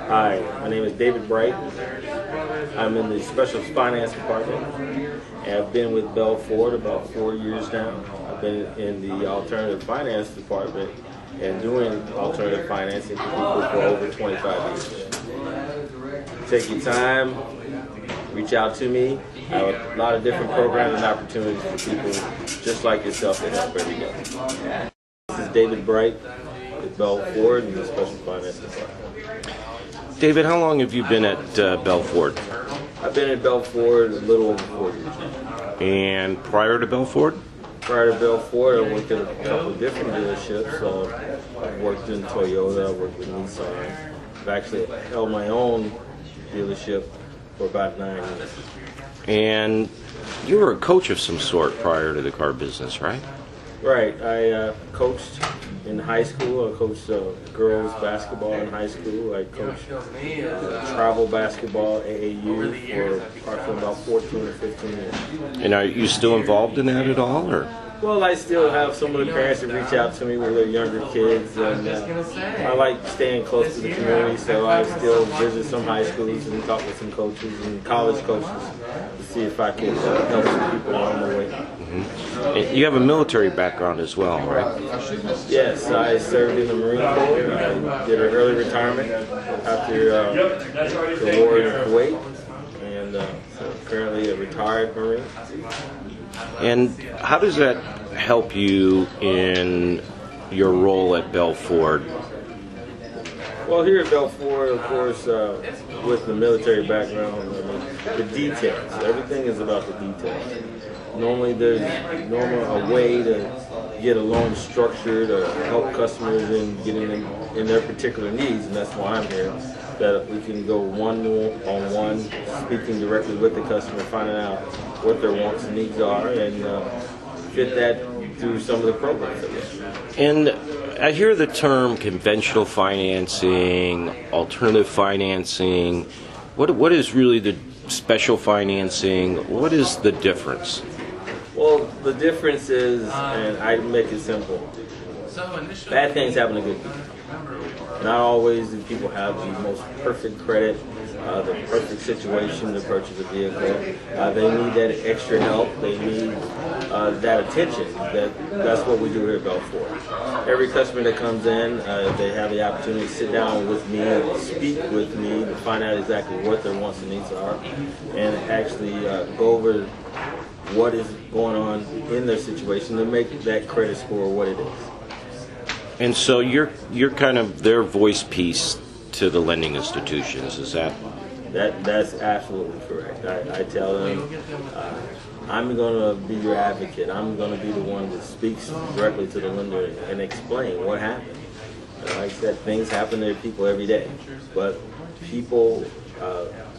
Hi, my name is David Bright. I'm in the Special Finance Department, and I've been with Bell Ford about 4 years now. I've been in the Alternative Finance Department and doing alternative financing for people for over 25 years. Take your time, reach out to me. I have a lot of different programs and opportunities for people just like yourself to help every day. This is David Bright with Bell Ford and the Special Finance Department. David, how long have you been at Bell Ford? I've been at Bell Ford a little over 4 years. And prior to Bell Ford? Prior to Bell Ford, I worked at a couple of different dealerships. I've worked in Toyota, I've worked with Nissan. I've actually held my own dealership for about 9 years. And you were a coach of some sort prior to the car business, right? Right. I coached in high school. I coached girls basketball in high school. I coached travel basketball, AAU, for approximately about 14 or 15 years. And are you still involved in that at all, or? Well, I still have some of the parents that reach out to me with their younger kids, and I like staying close to the community, so I still visit some high schools and talk with some coaches and college coaches to see if I can help some people along the way. Mm-hmm. You have a military background as well, right? Yes, I served in the Marine Corps. I did an early retirement after the war in Kuwait, and so currently a retired Marine. And how does that help you in your role at Bell Ford? Well, here at Bell Ford, of course, with the military background, the details. Everything is about the details. Normally, there's a way to get a loan structured or help customers in getting in their particular needs, and that's why I'm here. That we can go one-on-one, speaking directly with the customer, finding out what their wants and needs are, and fit that through some of the programs that we have. And I hear the term conventional financing, alternative financing. What is really the special financing? What is the difference? Well, the difference is, and I make it simple, bad things happen to good people. Not always do people have the most perfect credit, the perfect situation to purchase a vehicle. They need that extra help. They need that attention. That's what we do here at Bell Ford. Every customer that comes in, they have the opportunity to sit down with me and speak with me to find out exactly what their wants and needs are, and actually go over what is going on in their situation to make that credit score what it is. And so you're kind of their voice piece to the lending institutions, is that? That's absolutely correct. I tell them, I'm going to be your advocate. I'm going to be the one that speaks directly to the lender and explain what happened. Like I said, things happen to people every day, but people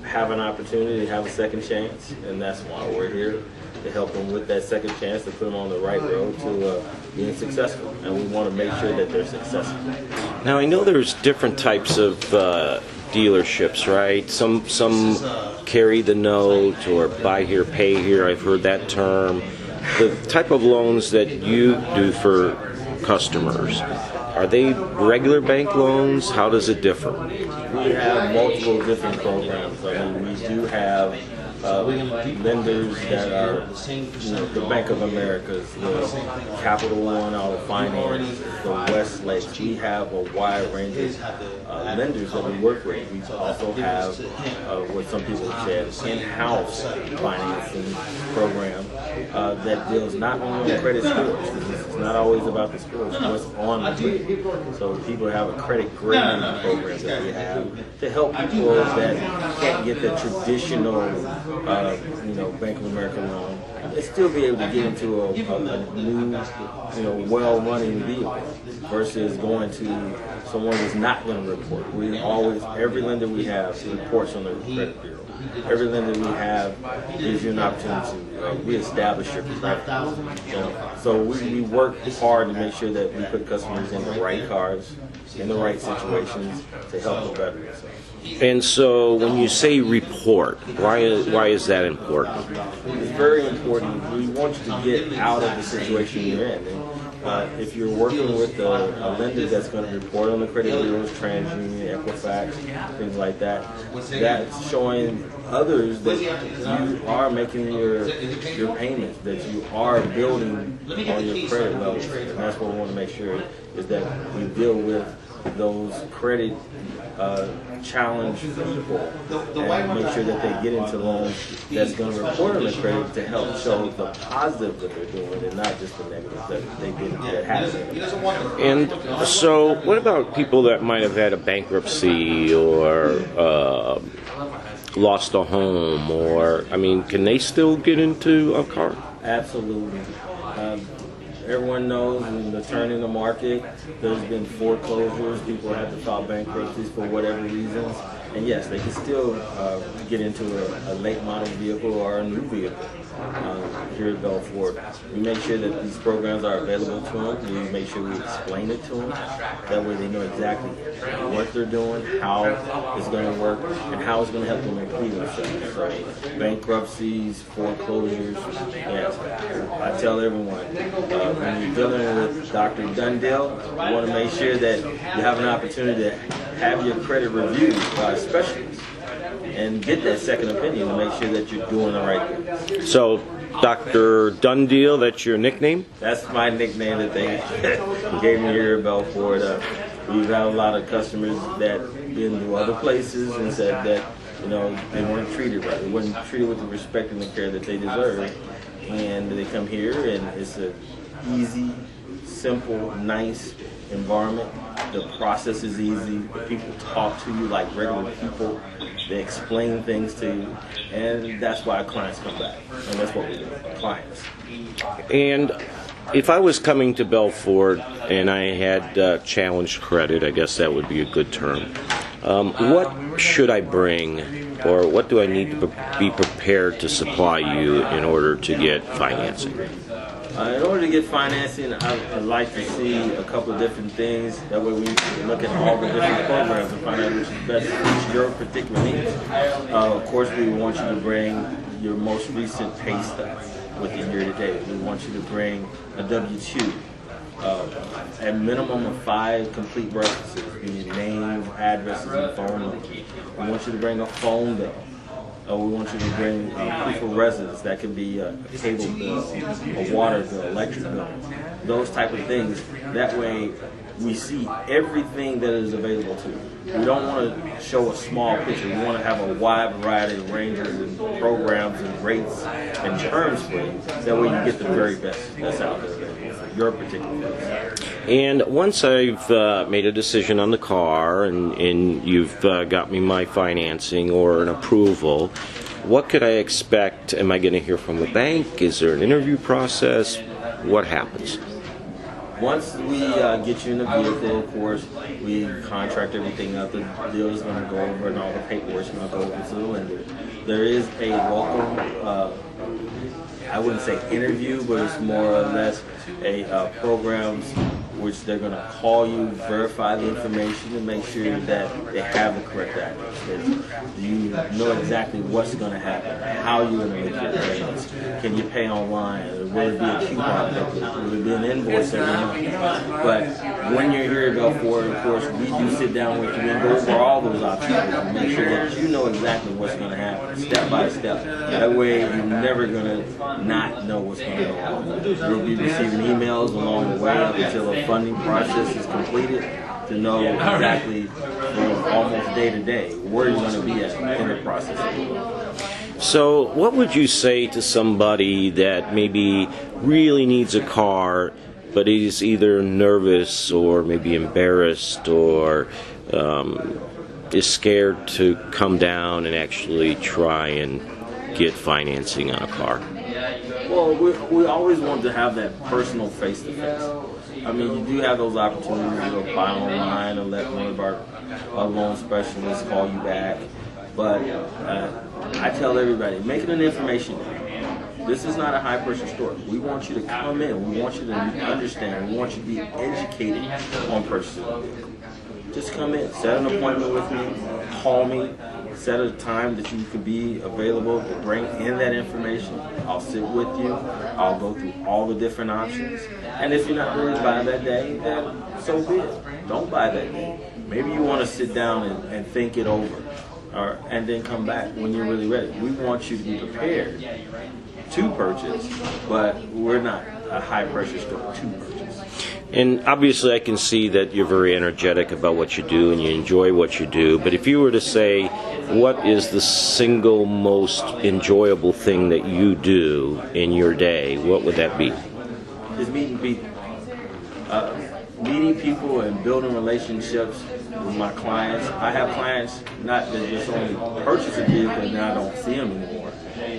have an opportunity to have a second chance, and that's why we're here, to help them with that second chance, to put them on the right road to being successful, and we want to make sure that they're successful. Now, I know there's different types of dealerships, right? Some carry the note or buy here, pay here. I've heard that term. The type of loans that you do for customers, are they regular bank loans? How does it differ? We have multiple different programs. I mean, we do have lenders that are, the Bank of America's, the Capital One Auto Finance, the Westlake. We have a wide range of lenders that we work with. We also have what some people say an in-house financing program that deals not only on credit scores, because it's not always about the scores, it's what's on the credit. So people have a credit grading program that we have to help people that can't get the traditional Bank of America loan, and still be able to get into a new, well-running vehicle versus going to someone who's not going to report. Every lender we have reports on the credit bureau. Every lender we have gives you an opportunity to reestablish your credit. So we work hard to make sure that we put customers in the right cars, in the right situations to help them better themselves. And so when you say report, why is that important? It's very important. We want you to get out of the situation you're in. if you're working with a lender that's going to report on the credit bureaus, TransUnion, Equifax, things like that, that's showing others that you are making your payments, that you are building on your credit levels. And that's what we want to make sure is that we deal with those credit challenged people and make sure that they get into loans that's going to report on the credit to help show the positive that they're doing and not just the negative that they did that happened. And so, what about people that might have had a bankruptcy or lost a home, or I mean, can they still get into a car? Absolutely. Everyone knows in the turning the market, there's been foreclosures. People have to file bankruptcies for whatever reasons. And yes, they can still get into a late model vehicle or a new vehicle here at Belfort. We make sure that these programs are available to them. We make sure we explain it to them. That way they know exactly what they're doing, how it's going to work, and how it's going to help them improve themselves. So bankruptcies, foreclosures, yes. I tell everyone, when you're dealing with Dr. Dundale, you want to make sure that you have an opportunity to have your credit reviewed by a specialist and get that second opinion to make sure that you're doing the right thing. So, Dr. Dundale, that's your nickname? That's my nickname that they gave me here at Belfort. We've had a lot of customers that been to other places and said that, you know, they weren't treated right. They weren't treated with the respect and the care that they deserve. And they come here and it's an easy, simple, nice environment. The process is easy. The people talk to you like regular people. They explain things to you, and that's why clients come back. And that's what we do, clients. And if I was coming to Belfort and I had challenged credit, I guess that would be a good term. What should I bring, or what do I need to be prepared to supply you in order to get financing? In order to get financing, I'd like to see a couple of different things. That way we can look at all the different programs and find out which is best for your particular needs. Of course, we want you to bring your most recent pay stub with the year to date. We want you to bring a W-2. A minimum of 5 complete references, meaning names, addresses, and phone numbers. We want you to bring a phone bill. We want you to bring proof of residence. That could be a cable bill, a water bill, electric bill, those type of things. That way we see everything that is available to you. We don't want to show a small picture. We want to have a wide variety of ranges and programs and rates and terms for you. That way you get the very best that's out there available for your particular case. And once I've made a decision on the car and you've got me my financing or an approval, what could I expect? Am I going to hear from the bank? Is there an interview process? What happens? Once we get you in the vehicle, of course, we contract everything out. The deal is going to go over and all the paperwork is going to go over to the lender. There is a welcome, I wouldn't say interview, but it's more or less a programs which they're going to call you, verify the information, and make sure that they have the correct address. That you know exactly what's going to happen, how you're going to make your payments. Can you pay online? Will it be a coupon? Will it be an invoice every month? But when you're here at Belfort, of course, we do sit down with you and go over all those options and make sure that you know exactly what's going to happen, step by step. That way, you're never going to not know what's going to go on. You'll be receiving emails along the way up until a funding process is completed to know exactly from almost day to day where you're going to be at in the process. So what would you say to somebody that maybe really needs a car but is either nervous or maybe embarrassed or is scared to come down and actually try and get financing on a car? Well, we always want to have that personal face-to-face. I mean, you do have those opportunities to apply online or let one of our loan specialists call you back. But I tell everybody, make it an information day. This is not a high-pressure store. We want you to come in. We want you to understand. We want you to be educated on purchasing a vehicle. Just come in, set an appointment with me, call me, set a time that you could be available to bring in that information. I'll sit with you. I'll go through all the different options. And if you're not ready to buy that day, then so be it. Don't buy that day. Maybe you want to sit down and think it over, and then come back when you're really ready. We want you to be prepared to purchase, but we're not a high pressure store to purchase. And obviously, I can see that you're very energetic about what you do and you enjoy what you do. But if you were to say, what is the single most enjoyable thing that you do in your day, what would that be? Is meeting people. Meeting people and building relationships with my clients. I have clients not that just only purchase a vehicle and I don't see them anymore.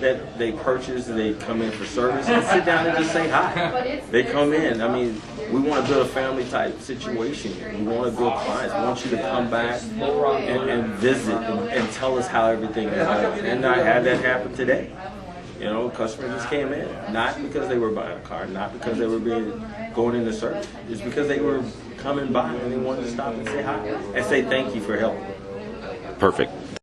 That they purchase, they come in for service and sit down and just say hi. They come in. I mean, we want to build a family type situation here. We want to build clients. We want you to come back and visit and tell us how everything is going. And I had that happen today. You know, customers just came in, not because they were buying a car, not because they were going into service. It's because they were coming by and they wanted to stop and say hi and say thank you for helping. Perfect.